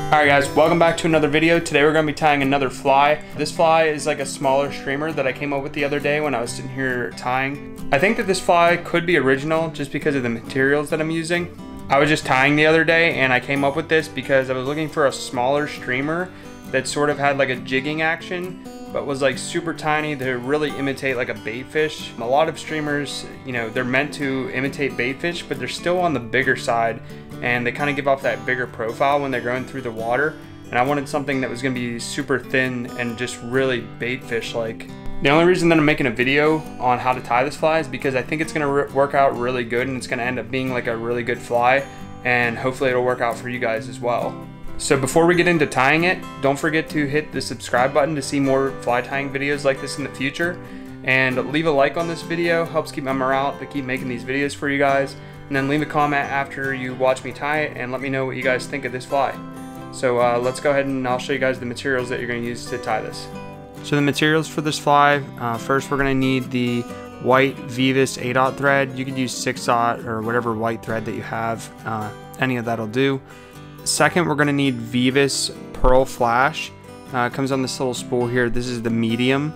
Alright guys, welcome back to another video. Today we're going to be tying another fly. This fly is like a smaller streamer that I came up with the other day when I was sitting here tying. I think that this fly could be original just because of the materials that I'm using. I was just tying the other day and I came up with this because I was looking for a smaller streamer that sort of had like a jigging action but was like super tiny to really imitate like a bait fish. A lot of streamers, you know, they're meant to imitate bait fish, but they're still on the bigger side and they kind of give off that bigger profile when they're going through the water. And I wanted something that was going to be super thin and just really bait fish like. The only reason that I'm making a video on how to tie this fly is because I think it's going to work out really good and it's going to end up being like a really good fly, and hopefully it'll work out for you guys as well. So before we get into tying it, don't forget to hit the subscribe button to see more fly tying videos like this in the future, and leave a like on this video, helps keep my morale to keep making these videos for you guys, and then leave a comment after you watch me tie it and let me know what you guys think of this fly. So let's go ahead and I'll show you guys the materials that you're going to use to tie this. So the materials for this fly, first we're going to need the white Veevus 8/0 thread. You could use 6/0 or whatever white thread that you have, any of that'll do. Second, we're going to need Veevus Pearl Flash. It comes on this little spool here. This is the medium,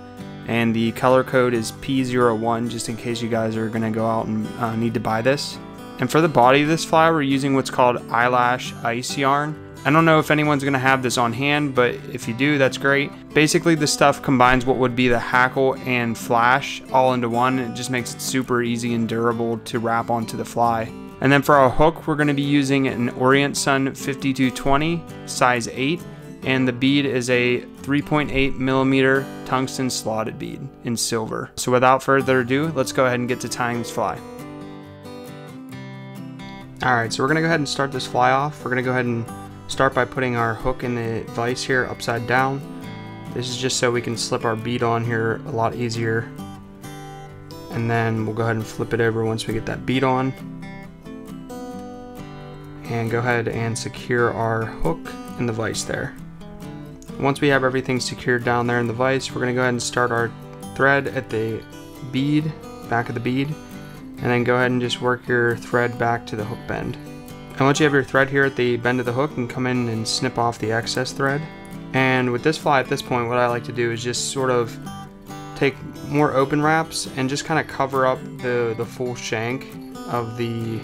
and the color code is P01, just in case you guys are going to go out and need to buy this. And for the body of this fly, we're using what's called Eyelash Ice yarn. I don't know if anyone's going to have this on hand, but if you do, that's great. Basically, this stuff combines what would be the hackle and flash all into one. It just makes it super easy and durable to wrap onto the fly. And then for our hook, we're going to be using an Orientsun 5220 size 8, and the bead is a 3.8mm tungsten slotted bead in silver. So without further ado, let's go ahead and get to tying this fly. Alright, so we're going to go ahead and start this fly off. We're going to go ahead and start by putting our hook in the vise here upside down. This is just so we can slip our bead on here a lot easier. And then we'll go ahead and flip it over once we get that bead on. And go ahead and secure our hook in the vise there. Once we have everything secured down there in the vise, we're going to go ahead and start our thread at the bead, back of the bead, and then go ahead and just work your thread back to the hook bend. And once you have your thread here at the bend of the hook, you can come in and snip off the excess thread. And with this fly at this point, what I like to do is just sort of take more open wraps and just kind of cover up the full shank of the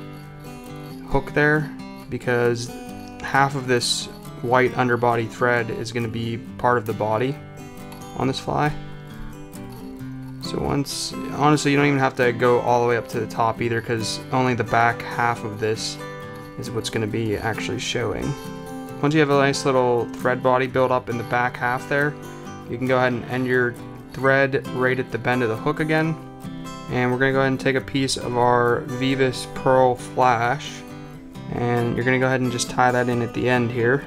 hook there, because half of this white underbody thread is going to be part of the body on this fly. So honestly, you don't even have to go all the way up to the top either, because only the back half of this is what's going to be actually showing. Once you have a nice little thread body built up in the back half there, you can go ahead and end your thread right at the bend of the hook again. And we're going to go ahead and take a piece of our Veevus Pearl Flash, and you're going to go ahead and just tie that in at the end here.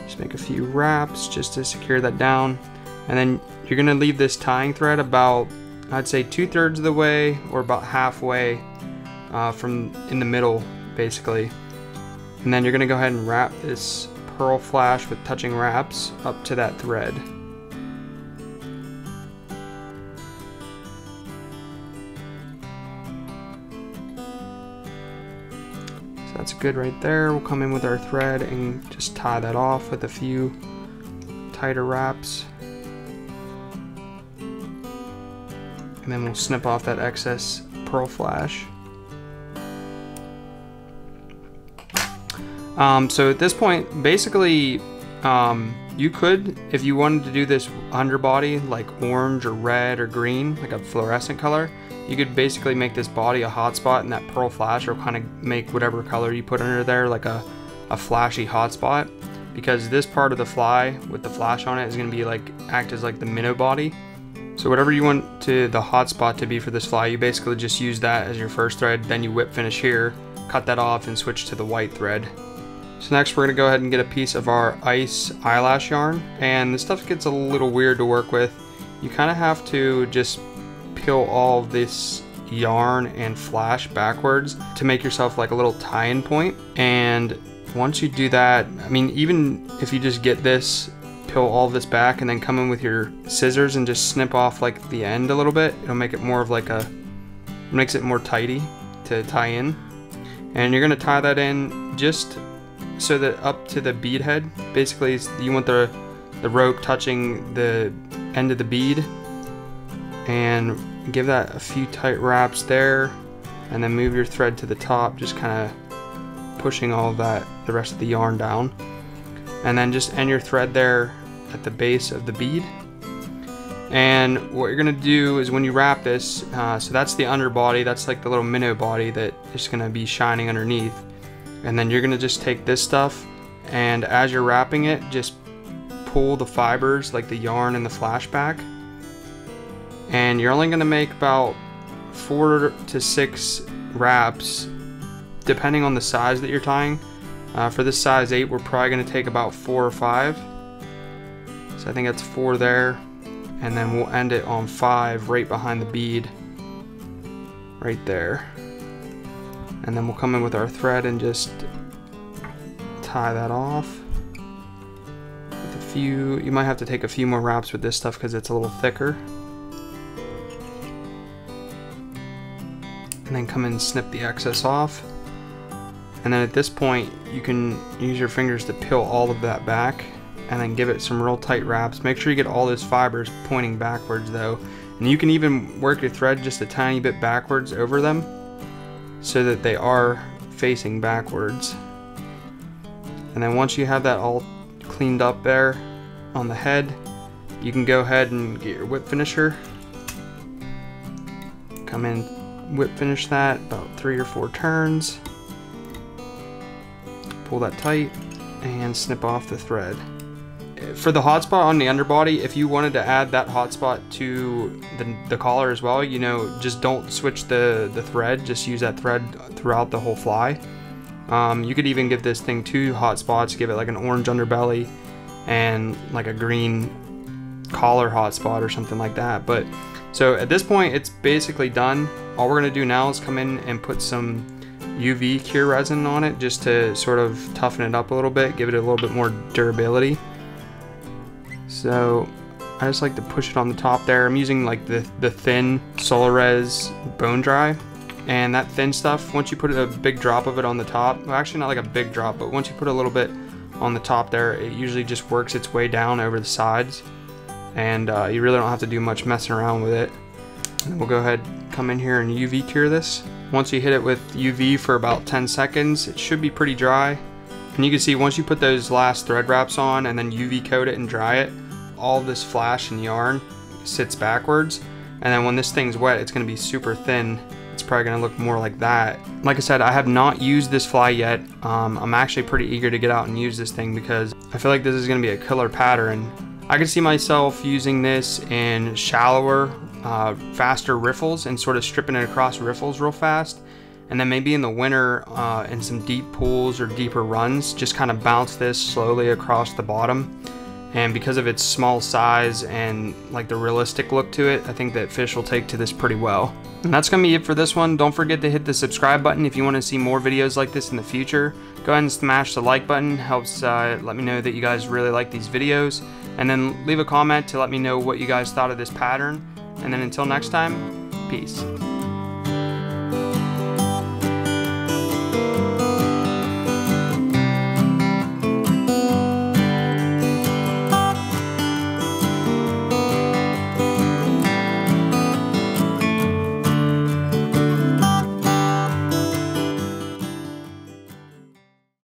Just make a few wraps just to secure that down, and then you're going to leave this tying thread about, I'd say 2/3 of the way or about halfway from in the middle basically. And then you're going to go ahead and wrap this pearl flash with touching wraps up to that thread. That's good right there. We'll come in with our thread and just tie that off with a few tighter wraps. And then we'll snip off that excess pearl flash. So at this point, basically, you could, if you wanted to do this underbody like orange or red or green, like a fluorescent color, you could basically make this body a hotspot, and that pearl flash will kind of make whatever color you put under there like a flashy hotspot, because this part of the fly with the flash on it is going to be like act as like the minnow body. So whatever you want the hotspot to be for this fly, you basically just use that as your first thread, then you whip finish here, cut that off, and switch to the white thread. So next we're going to go ahead and get a piece of our ice eyelash yarn, and this stuff gets a little weird to work with. You kind of have to just peel all this yarn and flash backwards to make yourself like a little tie-in point. And once you do that, I mean, even if you just get this, peel all this back and then come in with your scissors and just snip off like the end a little bit, it'll make it more of like it makes it more tidy to tie in. And you're going to tie that in just so that up to the bead head. Basically, you want the rope touching the end of the bead, and give that a few tight wraps there, and then move your thread to the top, just kind of pushing all of that, the rest of the yarn down, and then just end your thread there at the base of the bead. And what you're gonna do is when you wrap this, so that's the underbody, that's like the little minnow body that is gonna be shining underneath, and then you're gonna just take this stuff, and as you're wrapping it, just pull the fibers, like the yarn and the flash back, and you're only gonna make about 4 to 6 wraps depending on the size that you're tying. For this size 8, we're probably gonna take about 4 or 5, so I think that's 4 there. And then we'll end it on 5 right behind the bead, right there. And then we'll come in with our thread and just tie that off. With a few, you might have to take a few more wraps with this stuff because it's a little thicker. And then come in and snip the excess off. And then at this point, you can use your fingers to peel all of that back, and then give it some real tight wraps. Make sure you get all those fibers pointing backwards though. And you can even work your thread just a tiny bit backwards over them so that they are facing backwards. And then once you have that all cleaned up there on the head, you can go ahead and get your whip finisher. Come in, whip finish that about 3 or 4 turns. Pull that tight and snip off the thread. For the hotspot on the underbody, if you wanted to add that hotspot to the collar as well, you know, just don't switch the thread, just use that thread throughout the whole fly. You could even give this thing 2 hotspots, give it like an orange underbelly and like a green collar hotspot or something like that. But so at this point, it's basically done. All we're gonna do now is come in and put some UV cure resin on it just to sort of toughen it up a little bit, give it a little bit more durability. So I just like to push it on the top there. I'm using like the thin Solarez bone dry, and that thin stuff, once you put a big drop of it on the top, well actually not like a big drop, but once you put a little bit on the top there, it usually just works its way down over the sides, and you really don't have to do much messing around with it. And then we'll go ahead, come in here and UV cure this. Once you hit it with UV for about 10 seconds, it should be pretty dry. And you can see once you put those last thread wraps on and then UV coat it and dry it, all this flash and yarn sits backwards. And then when this thing's wet, it's gonna be super thin. It's probably gonna look more like that. Like I said, I have not used this fly yet. I'm actually pretty eager to get out and use this thing because I feel like this is gonna be a killer pattern. I could see myself using this in shallower, faster riffles and sort of stripping it across riffles real fast. And then maybe in the winter, in some deep pools or deeper runs, just kind of bounce this slowly across the bottom. And because of its small size and like the realistic look to it, I think that fish will take to this pretty well. And that's gonna be it for this one. Don't forget to hit the subscribe button if you want to see more videos like this in the future. Go ahead and smash the like button, helps let me know that you guys really like these videos. And then leave a comment to let me know what you guys thought of this pattern. And then until next time, peace.